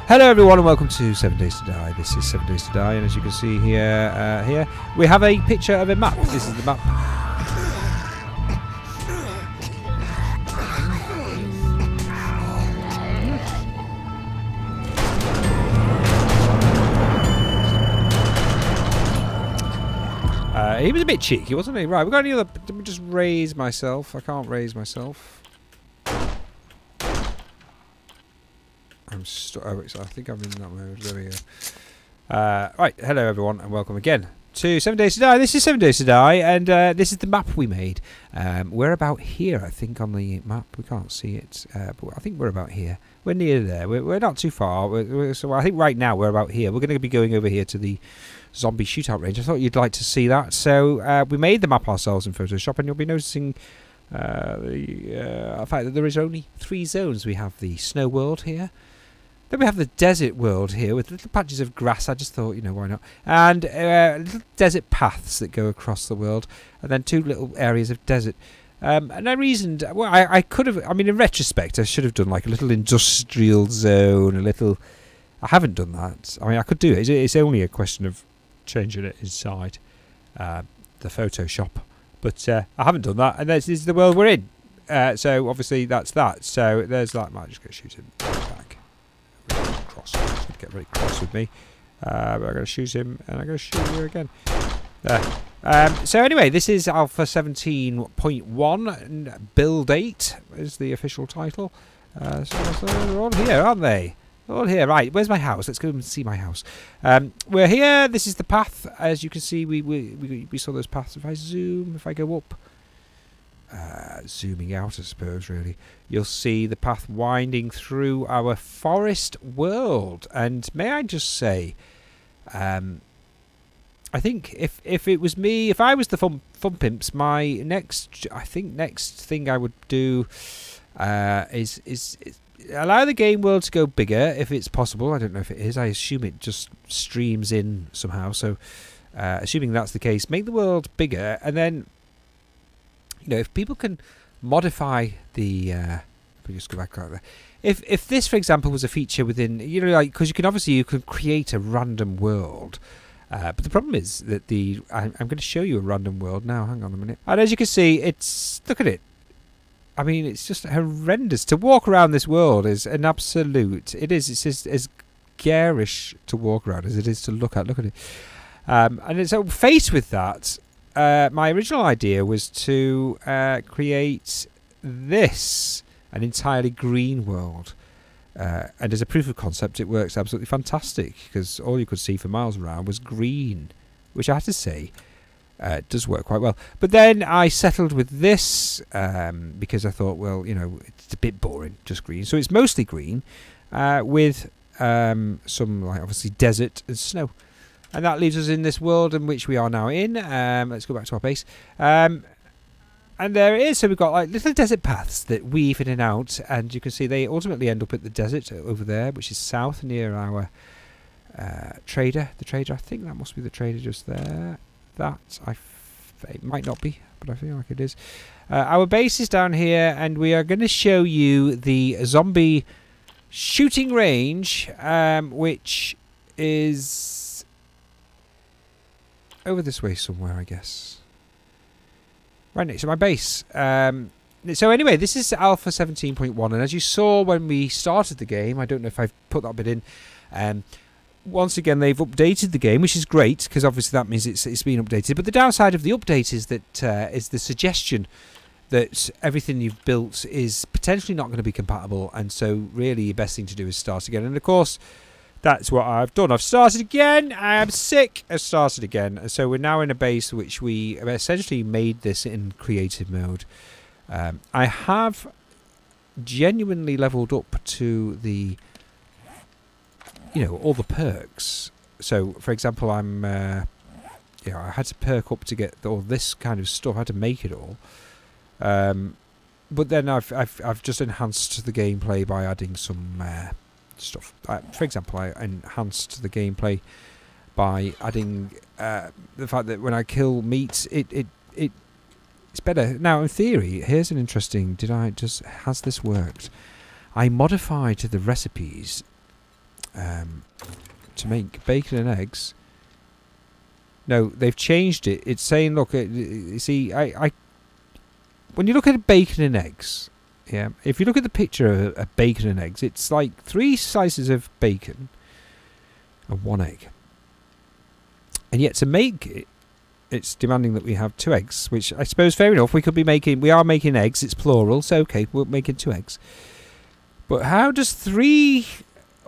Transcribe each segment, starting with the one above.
Hello everyone and welcome to 7 Days to Die. This is 7 Days to Die, and as you can see here, we have a picture of a map. This is the map. He was a bit cheeky, wasn't he? Right, we've got any other... Let me just raise myself. I can't raise myself. I think I'm in that mode. There we go. Right, hello everyone and welcome again to 7 Days to Die. This is 7 Days to Die, and this is the map we made. We're about here, I think, on the map. We can't see it, but I think we're about here. We're near there. We're not too far. So I think right now we're about here. We're going to be going over here to the zombie shootout range. I thought you'd like to see that. So we made the map ourselves in Photoshop, and you'll be noticing the fact that there is only 3 zones. We have the snow world here. Then we have the desert world here with little patches of grass. I just thought, you know, why not? And little desert paths that go across the world. And then 2 little areas of desert. And I reasoned, well, I could have, I mean, in retrospect, I should have done like a little industrial zone, a little... I haven't done that. I mean, I could do it. It's only a question of changing it inside the Photoshop. But I haven't done that. And this is the world we're in. So, obviously, that's that. So, there's that. Might just go shoot him back. Cross. He's going to get very cross with me. But I'm going to shoot him, and I'm going to shoot you again. There. So anyway, this is Alpha 17.1, Build 8 is the official title. So they're all here, aren't they? All here, right. Where's my house? Let's go and see my house. We're here. This is the path. As you can see, we saw those paths. If I zoom, if I go up, zooming out, I suppose, really, you'll see the path winding through our forest world. And may I just say, I think if it was me, if I was the Fun Pimps, my next thing I would do is allow the game world to go bigger if it's possible. I don't know if it is. I assume it just streams in somehow. So, assuming that's the case, make the world bigger, and then, you know, if people can modify the, let me just go back like that. If this, for example, was a feature within, you know, like, because you can create a random world. But the problem is that I'm going to show you a random world now. Hang on a minute. And as you can see, look at it. I mean, it's just horrendous. To walk around this world is an absolute... It's just as garish to walk around as it is to look at. Look at it. And so faced with that, my original idea was to create this, an entirely green world. And as a proof of concept, it works absolutely fantastic, because all you could see for miles around was green, which I have to say does work quite well. But then I settled with this because I thought, well, you know, it's a bit boring, just green. So it's mostly green with some, like, obviously desert and snow. And that leaves us in this world in which we are now in. Let's go back to our base. And there it is. So we've got like little desert paths that weave in and out, and you can see they ultimately end up at the desert over there, which is south near our trader. The trader, I think that must be the trader just there. It might not be, but I feel like it is. Our base is down here, and we are going to show you the zombie shooting range, which is over this way somewhere, I guess. Right next to my base. So anyway, this is Alpha 17.1, and as you saw when we started the game, I don't know if I've put that bit in, once again they've updated the game, which is great, because obviously that means it's been updated. But the downside of the update is that is the suggestion that everything you've built is potentially not going to be compatible, and so really the best thing to do is start again. And of course, that's what I've done. I've started again. I am sick. I've started again. So we're now in a base which we essentially made this in creative mode. I have genuinely leveled up to the, you know, all the perks. So, for example, I had to perk up to get all this kind of stuff. I had to make it all. But then I've just enhanced the gameplay by adding some stuff. For example, I enhanced the gameplay by adding the fact that when I kill meat, it's better. Now, in theory, here's an interesting. Has this worked? I modified the recipes to make bacon and eggs. No, they've changed it. It's saying, look, you see, when you look at bacon and eggs, yeah, if you look at the picture of a bacon and eggs, it's like 3 slices of bacon and 1 egg. And yet to make it, it's demanding that we have 2 eggs, which I suppose fair enough. We are making eggs. It's plural, so okay, we're making 2 eggs. But how does 3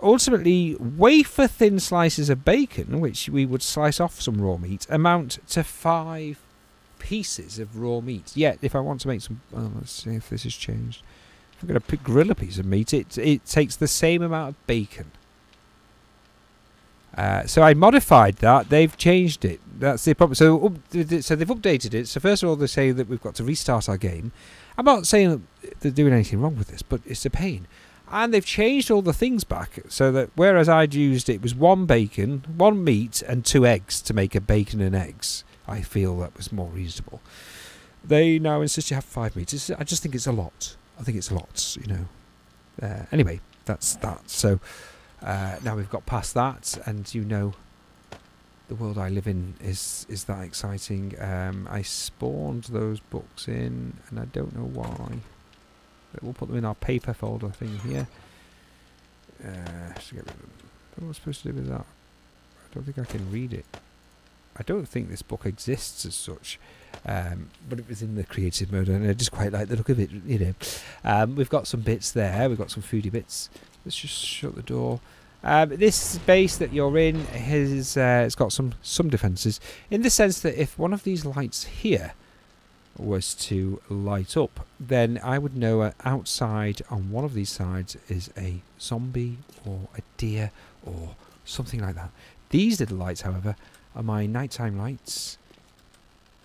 ultimately wafer thin slices of bacon, which we would slice off some raw meat, amount to 5 pieces of raw meat? Yet, if I want to make some, let's see if this has changed. If I'm going to grill a piece of meat, it takes the same amount of bacon. So I modified that. They've changed it. That's the problem. So they've updated it. So first of all, they say that we've got to restart our game. I'm not saying that they're doing anything wrong with this, but it's a pain. And they've changed all the things back so that whereas I'd used it was 1 bacon, 1 meat, and 2 eggs to make a bacon and eggs, I feel that was more reasonable. They now insist you have 5 meat. I just think it's a lot. I think it's a lot, you know. Anyway, that's that. So now we've got past that, and you know, the world I live in is that exciting. I spawned those books in, and I don't know why. But we'll put them in our paper folder thing here. Just get rid of them. What am I supposed to do with that? I don't think I can read it. I don't think this book exists as such, but it was in the creative mode, and I just quite like the look of it. You know, we've got some bits there. We've got some foodie bits. Let's just shut the door. This base that you're in has it's got some defences in the sense that if one of these lights here was to light up, then I would know outside on one of these sides is a zombie or a deer or something like that. These little lights, however, are my nighttime lights,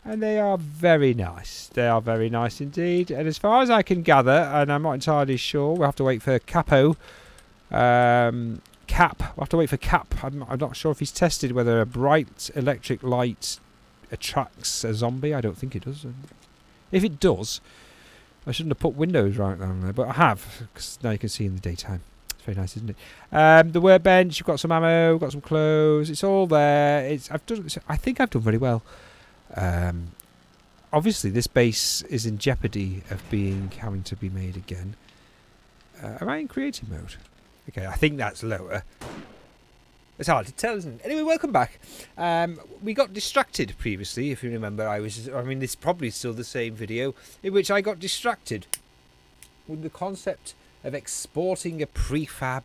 and they are very nice. They are very nice indeed. And as far as I can gather, and I'm not entirely sure, we'll have to wait for Capo. Cap. We'll have to wait for Cap. I'm not sure if he's tested whether a bright electric light attracts a zombie. I don't think it does. If it does, I shouldn't have put windows right down there, but I have, because now you can see in the daytime. It's very nice, isn't it? The workbench, you've got some ammo, got some clothes. It's all there. I think I've done very well. Obviously, this base is in jeopardy of having to be made again. Am I in creative mode? Okay, I think that's lower. It's hard to tell, isn't it? Anyway, welcome back. We got distracted previously, if you remember. I mean, this is probably still the same video in which I got distracted with the concept of exporting a prefab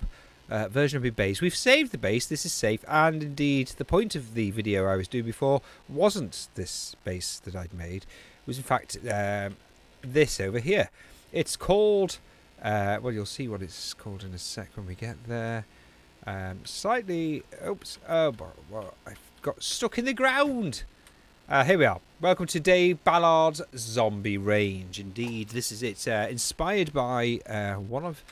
version of my base. We've saved the base. This is safe, and indeed, the point of the video I was doing before wasn't this base that I'd made. It was, in fact, this over here. It's called... well, you'll see what it's called in a sec when we get there. Slightly... Oops. Oh, well, I've got stuck in the ground. Here we are. Welcome to Dave Ballard's Zombie Range. Indeed, this is it. Inspired by one of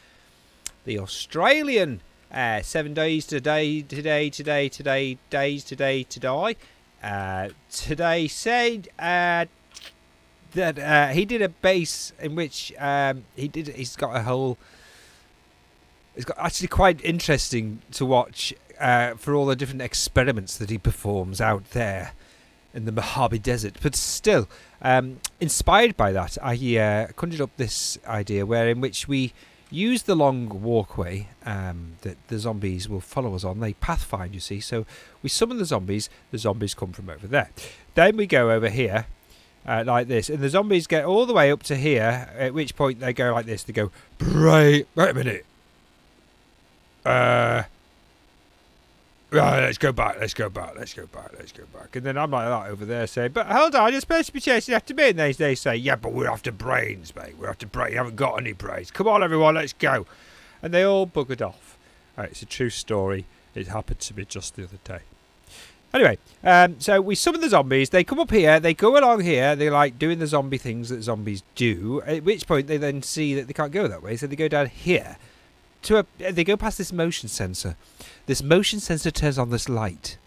the Australian 7 days today, days to die. Today said... that he did a base in which he's got a whole... It's got actually quite interesting to watch for all the different experiments that he performs out there in the Mojave Desert. But still, inspired by that, I conjured up this idea in which we use the long walkway that the zombies will follow us on. They pathfind, you see. So we summon the zombies come from over there. Then we go over here. Like this, and the zombies get all the way up to here, at which point they go like this. They go, wait a minute. Right, let's go back. And then I'm like that over there saying, but hold on, you're supposed to be chasing after me. And they say, yeah, but we're after brains, mate. We're after brains. You haven't got any brains. Come on, everyone, let's go. And they all buggered off. Right, it's a true story. It happened to me just the other day. Anyway, so we summon the zombies. They come up here. They go along here. They're like doing the zombie things that zombies do. At which point they then see that they can't go that way. So they go down here. They go past this motion sensor. This motion sensor turns on this light.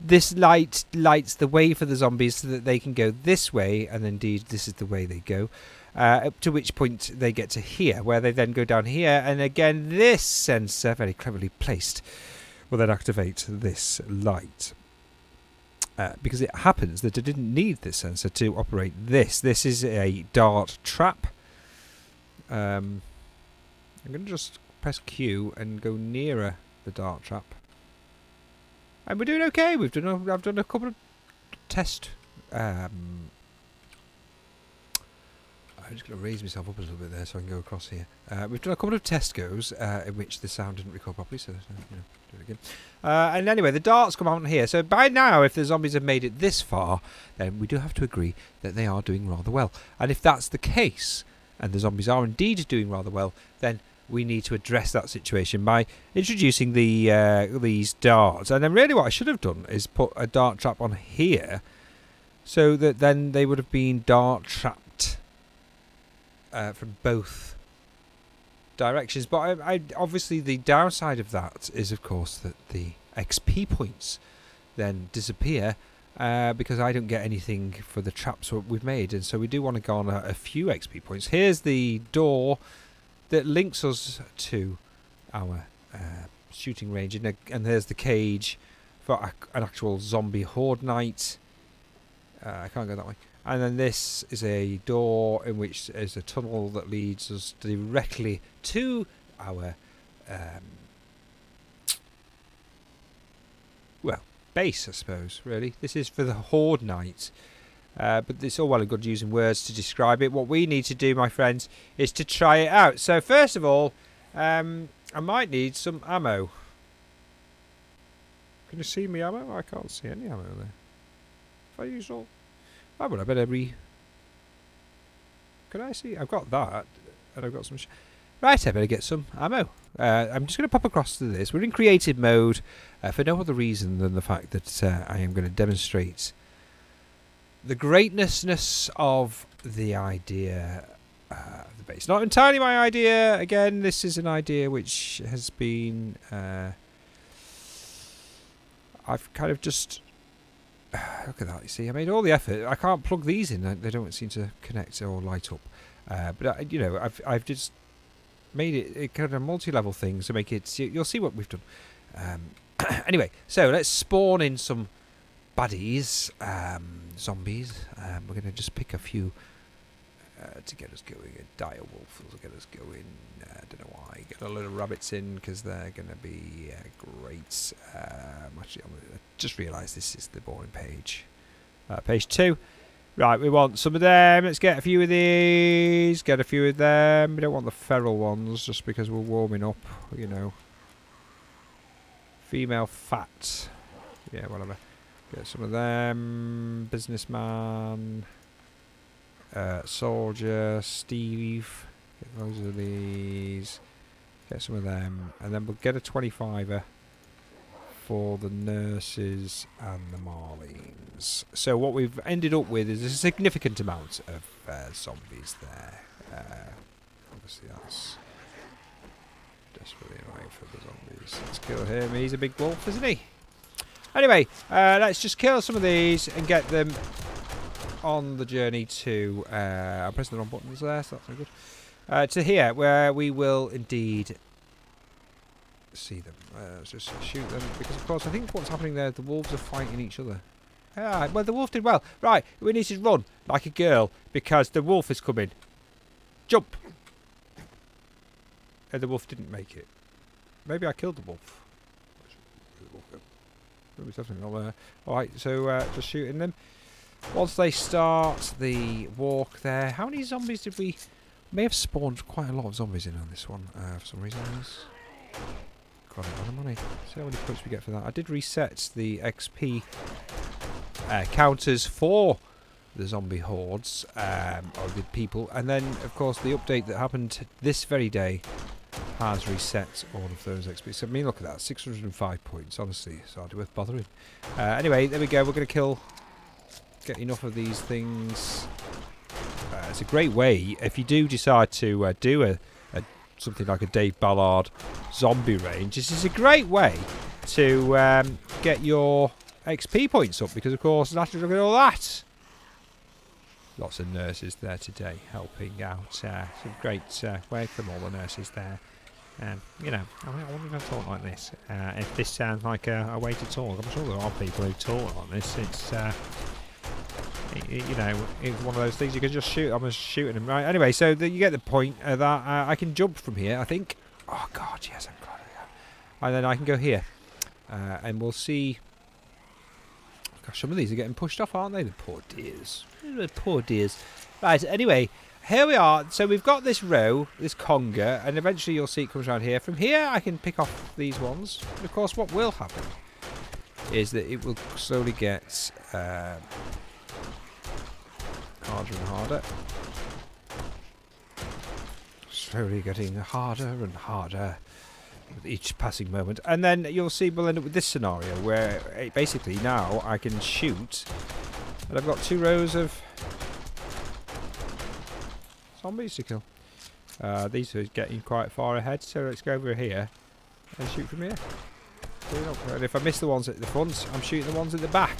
This light lights the way for the zombies so that they can go this way. And indeed, this is the way they go. up to which point they get to here, where they then go down here, and again this sensor, very cleverly placed, will then activate this light. Because it happens that I didn't need this sensor to operate this. This is a dart trap. I'm going to just press Q and go nearer the dart trap. And we're doing okay. I've done a couple of test. I'm just going to raise myself up a little bit there so I can go across here. We've done a couple of test goes in which the sound didn't record properly, so do it again. And anyway, the darts come out here. So by now, if the zombies have made it this far, then we do have to agree that they are doing rather well. And if that's the case, and the zombies are indeed doing rather well, then we need to address that situation by introducing these darts. And then really what I should have done is put a dart trap on here, so that then they would have been dart trapped from both directions. But I obviously the downside of that is, of course, that the XP points then disappear because I don't get anything for the traps we've made, and so we do want to go on a few XP points. Here's the door that links us to our shooting range, and there's the cage for an actual zombie horde night. I can't go that way. And then this is a door in which is a tunnel that leads us directly to our well, base, I suppose, really. This is for the horde night. But it's all well and good using words to describe it. What we need to do, my friends, is to try it out. So first of all, I might need some ammo. Can you see me ammo? I can't see any ammo there. If I use all... Oh, well, I better Can I see? I've got that, and I've got some... Right, I better get some ammo. I'm just going to pop across to this. We're in creative mode for no other reason than the fact that I am going to demonstrate the greatness of the idea of the base. Not entirely my idea. Again, this is an idea which has been... I've kind of just... Look at that, you see. I made all the effort. I can't plug these in. They don't seem to connect or light up. But, you know, I've just made it kind of a multi-level thing to make it... You'll see what we've done. Anyway, so let's spawn in some baddies, zombies. We're going to just pick a few to get us going. A dire wolf will get us going. I don't know why. Get a load of rabbits in because they're going to be great. Actually, I just realised this is the boring page. Page 2. Right, we want some of them. Let's get a few of these. Get a few of them. We don't want the feral ones just because we're warming up, you know. Female fat. Yeah, whatever. Get some of them. Businessman. Soldier. Steve. Get those of these. Get some of them. And then we'll get a 25er for the nurses and the Marlines. So what we've ended up with is a significant amount of zombies there. Obviously that's desperately annoying for the zombies. Let's kill him. He's a big wolf, isn't he? Anyway, let's just kill some of these and get them on the journey to... I'm pressing the wrong buttons there, so that's not good. To here, where we will indeed see them. Let's just shoot them, because of course I think what's happening there, the wolves are fighting each other. Ah, well, the wolf did well. Right, we need to run like a girl, because the wolf is coming. Jump! And the wolf didn't make it. Maybe I killed the wolf. Alright, so just shooting them. Once they start the walk there, how many zombies did we... May have spawned quite a lot of zombies in on this one for some reason. Quite a lot of money. See how many points we get for that. I did reset the XP counters for the zombie hordes, or the people, and then of course the update that happened this very day has reset all of those XP. So I mean, look at that, 605 points. Honestly, it's hardly worth bothering. Anyway, there we go. We're going to get enough of these things. It's a great way if you do decide to do something like a Dave Ballard zombie range. This is a great way to get your XP points up, because of course, after look at all that, Lots of nurses there today helping out. Some great work from all the nurses there. You know, I wonder if I talk like this. If this sounds like a way to talk, I'm sure there are people who talk like this. It's you know, it's one of those things you can just shoot. I'm just shooting them, right? Anyway, so you get the point that I can jump from here, I think. Oh God, yes, I'm glad I am. And then I can go here, and we'll see. Gosh, some of these are getting pushed off, aren't they? The poor dears. The poor dears. Right. Anyway, here we are. So we've got this row, this conga, and eventually you'll see it comes around here. From here, I can pick off these ones. But of course, what will happen is that it will slowly get harder and harder. Slowly getting harder and harder with each passing moment. And then you'll see we'll end up with this scenario where basically now I can shoot and I've got 2 rows of zombies to kill. These are getting quite far ahead, so let's go over here and shoot from here. And if I miss the ones at the front, I'm shooting the ones at the back.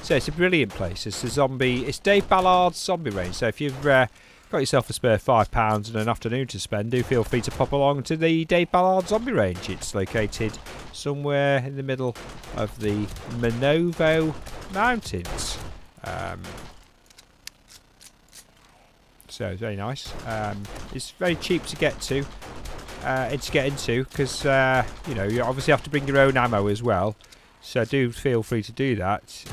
So it's a brilliant place. It's a zombie. It's Dave Ballard's zombie range. So if you've got yourself a spare £5 and an afternoon to spend, do feel free to pop along to the Dave Ballard zombie range. It's located somewhere in the middle of the Manovo Mountains. So it's very nice. It's very cheap to get to. Because you know, you obviously have to bring your own ammo as well. So do feel free to do that.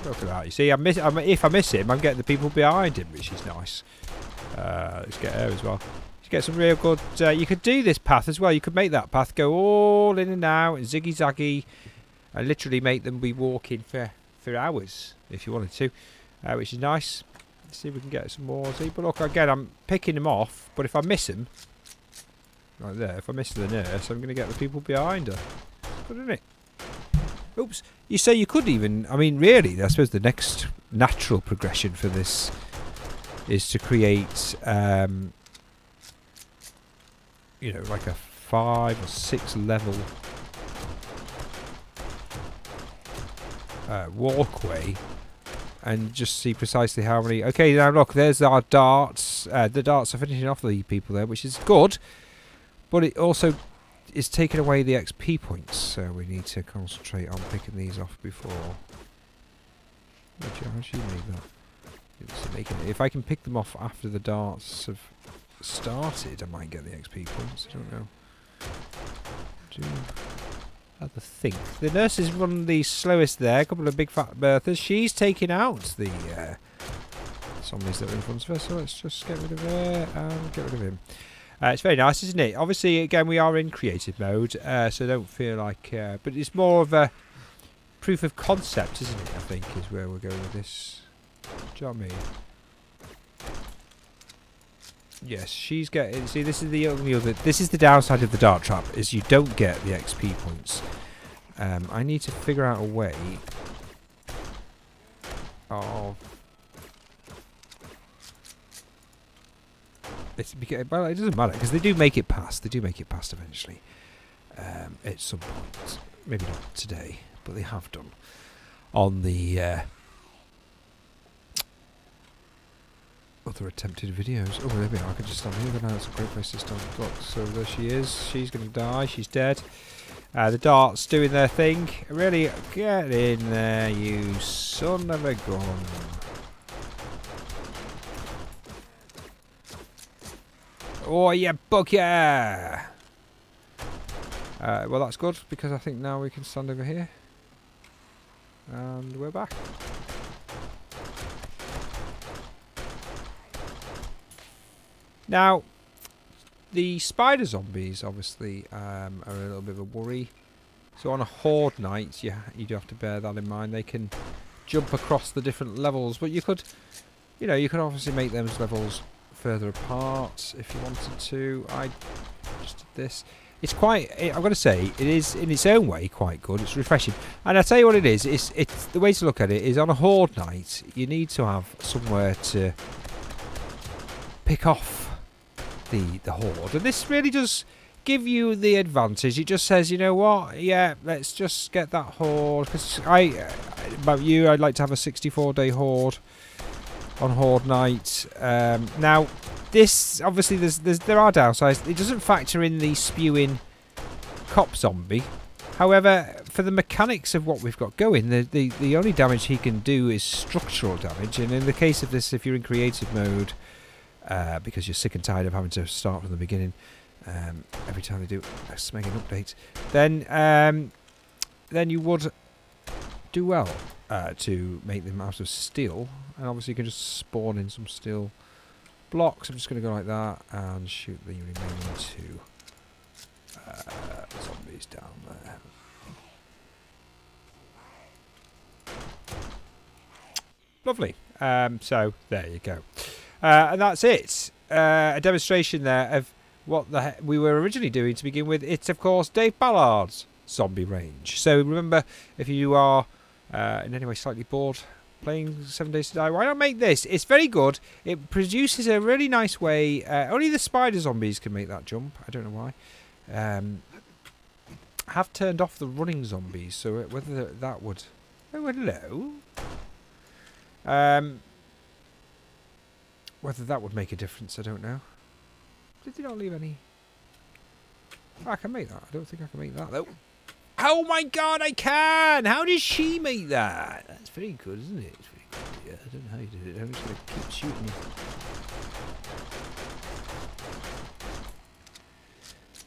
Look at that. You see, if I miss him, I'm getting the people behind him, which is nice. Let's get her as well. Let's get some real good... you could do this path as well. You could make that path go all in and out and ziggy-zaggy and literally make them be walking for hours if you wanted to, which is nice. Let's see if we can get some more. See, but look, again, I'm picking them off, but if I miss them, right there, if I miss the nurse, I'm going to get the people behind her. Good, isn't it? Oops. You say you could even... I mean, really, I suppose the next natural progression for this is to create, you know, like a 5 or 6 level walkway and just see precisely how many... Okay, now look, there's our darts. The darts are finishing off the people there, which is good, but it also... is taking away the XP points, so we need to concentrate on picking these off before. How do you make that? If I can pick them off after the darts have started, I might get the XP points. I don't know. Have a think. The nurse is one of the slowest there. A couple of big fat Berthas. She's taking out the zombies that are in front of her, so let's just get rid of her and get rid of him. It's very nice, isn't it? Obviously, again, we are in creative mode, so don't feel like... but it's more of a proof of concept, isn't it? I think is where we're going with this. Do you know what I mean? Yes, she's getting... See, this is the only other... This is the downside of the dart trap, is you don't get the XP points. I need to figure out a way of... Well, it doesn't matter, because they do make it past. They do make it past eventually. At some point. Maybe not today, but they have done. On the... other attempted videos. Oh, there we are. I can just stand here, but now it's a great place to stand. Look, so there she is. She's going to die. She's dead. The darts doing their thing. Really, get in there, you son of a gun. Oh, yeah, bugger! Well, that's good, because I think now we can stand over here. And we're back. Now, the spider zombies obviously are a little bit of a worry. So on a horde night, you do have to bear that in mind. They can jump across the different levels, but you could, you know, you could obviously make those levels further apart if you wanted to. I just did this. It's quite, I've got to say, it is in its own way quite good. It's refreshing. And I'll tell you what it is. It's the way to look at it is on a horde night, you need to have somewhere to pick off the horde, and this really does give you the advantage. It just says, you know what, yeah, let's just get that horde, because about you, I'd like to have a 64-day horde on Horde Night. Now, this obviously there are downsides. It doesn't factor in the spewing cop zombie. However, for the mechanics of what we've got going, the only damage he can do is structural damage. And in the case of this, if you're in creative mode, because you're sick and tired of having to start from the beginning every time they do a smeging update, then you would do well to make them out of steel. And obviously you can just spawn in some steel blocks. I'm just going to go like that and shoot the remaining 2 zombies down there. Lovely. So there you go. And that's it. A demonstration there of what we were originally doing to begin with. It's, of course, Dave Ballard's zombie range. So remember, if you are in any way slightly bored playing 7 Days to Die, why not make this? It's very good. It produces a really nice way. Only the spider zombies can make that jump. I don't know why. I have turned off the running zombies, so whether that would... Oh, hello. Whether that would make a difference, I don't know. Did they not leave any? Oh, I can make that. I don't think I can make that, though. Oh my god, I can! How did she make that? That's very good, isn't it? It's very good. Yeah, I don't know how you did it. I'm just going to keep shooting you.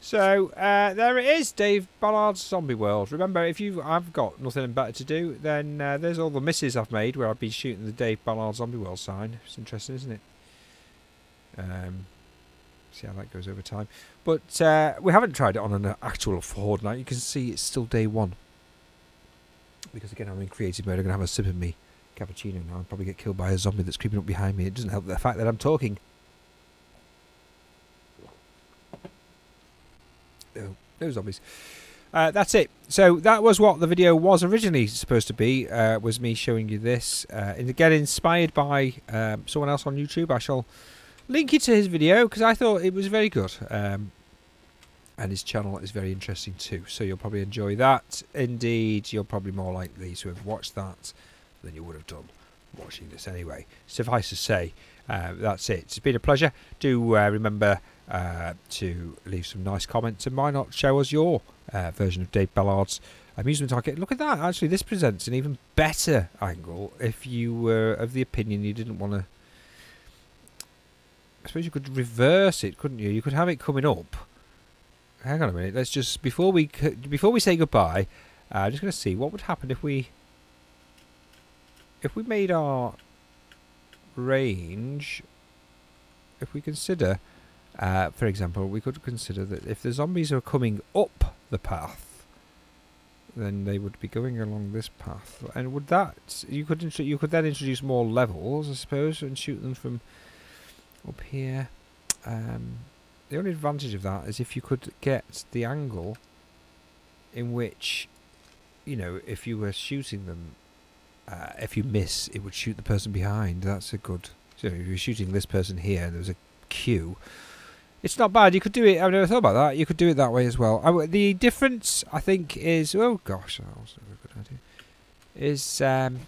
So, there it is, Dave Ballard's Zombie World. Remember, if I've got nothing better to do, then there's all the misses I've made where I've been shooting the Dave Ballard Zombie World sign. It's interesting, isn't it? See how that goes over time. But we haven't tried it on an actual Horde Night. You can see it's still day 1. Because again, I'm in creative mode. I'm going to have a sip of me cappuccino now. I'll probably get killed by a zombie that's creeping up behind me. It doesn't help the fact that I'm talking. No zombies. That's it. So that was what the video was originally supposed to be. Was me showing you this. And again, inspired by someone else on YouTube. I shall link you to his video because I thought it was very good. And his channel is very interesting too. So you'll probably enjoy that. Indeed, you're probably more likely to have watched that than you would have done watching this anyway. Suffice to say, that's it. It's been a pleasure. Do remember to leave some nice comments, and why not show us your version of Dave Ballard's amusement arcade. Look at that. Actually, this presents an even better angle if you were of the opinion you didn't want to... I suppose you could reverse it, couldn't you? You could have it coming up. Hang on a minute. Let's just... Before we say goodbye, I'm just going to see what would happen if we made our range... If we consider... for example, we could consider that if the zombies are coming up the path, then they would be going along this path. And would that... You could then introduce more levels, I suppose, and shoot them from up here. The only advantage of that is if you could get the angle in which, you know, if you were shooting them, if you miss, it would shoot the person behind. That's a good... So if you're shooting this person here, and there's a queue... It's not bad. You could do it. I've never thought about that. You could do it that way as well. The difference, I think, is... Oh, gosh. That was a good idea. Is... well,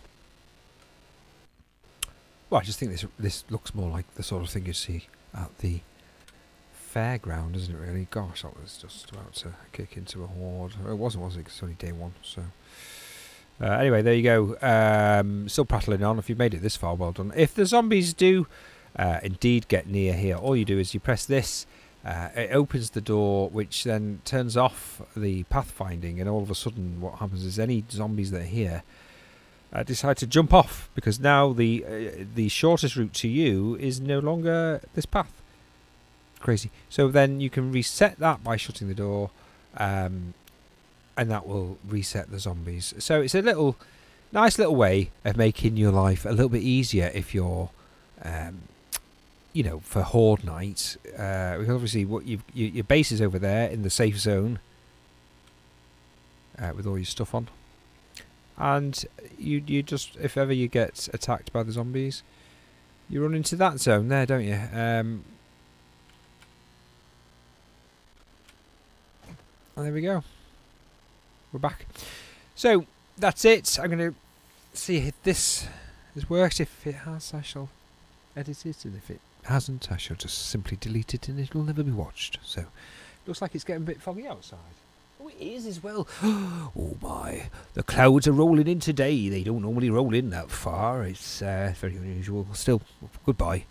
I just think this looks more like the sort of thing you see at the fairground, isn't it, really? Gosh, I was just about to kick into a horde. It wasn't, was it? 'Cause it's only day 1, so... anyway, there you go. Still prattling on. If you've made it this far, well done. If the zombies do... indeed get near here, all you do is you press this, it opens the door, which then turns off the pathfinding, and all of a sudden what happens is any zombies that are here decide to jump off, because now the shortest route to you is no longer this path. Crazy. So then you can reset that by shutting the door, and that will reset the zombies. So it's a nice little way of making your life a little bit easier if you're you know, for Horde Night, because obviously what your base is over there in the safe zone with all your stuff on, and you just, if ever you get attacked by the zombies, you run into that zone there, don't you? And there we go. We're back. So that's it. I'm going to see if this has worked. If it has, I shall edited, and if it hasn't, I shall just simply delete it and it'll never be watched. So, looks like it's getting a bit foggy outside. Oh, it is as well. Oh my, the clouds are rolling in today. They don't normally roll in that far. It's very unusual. Still, goodbye.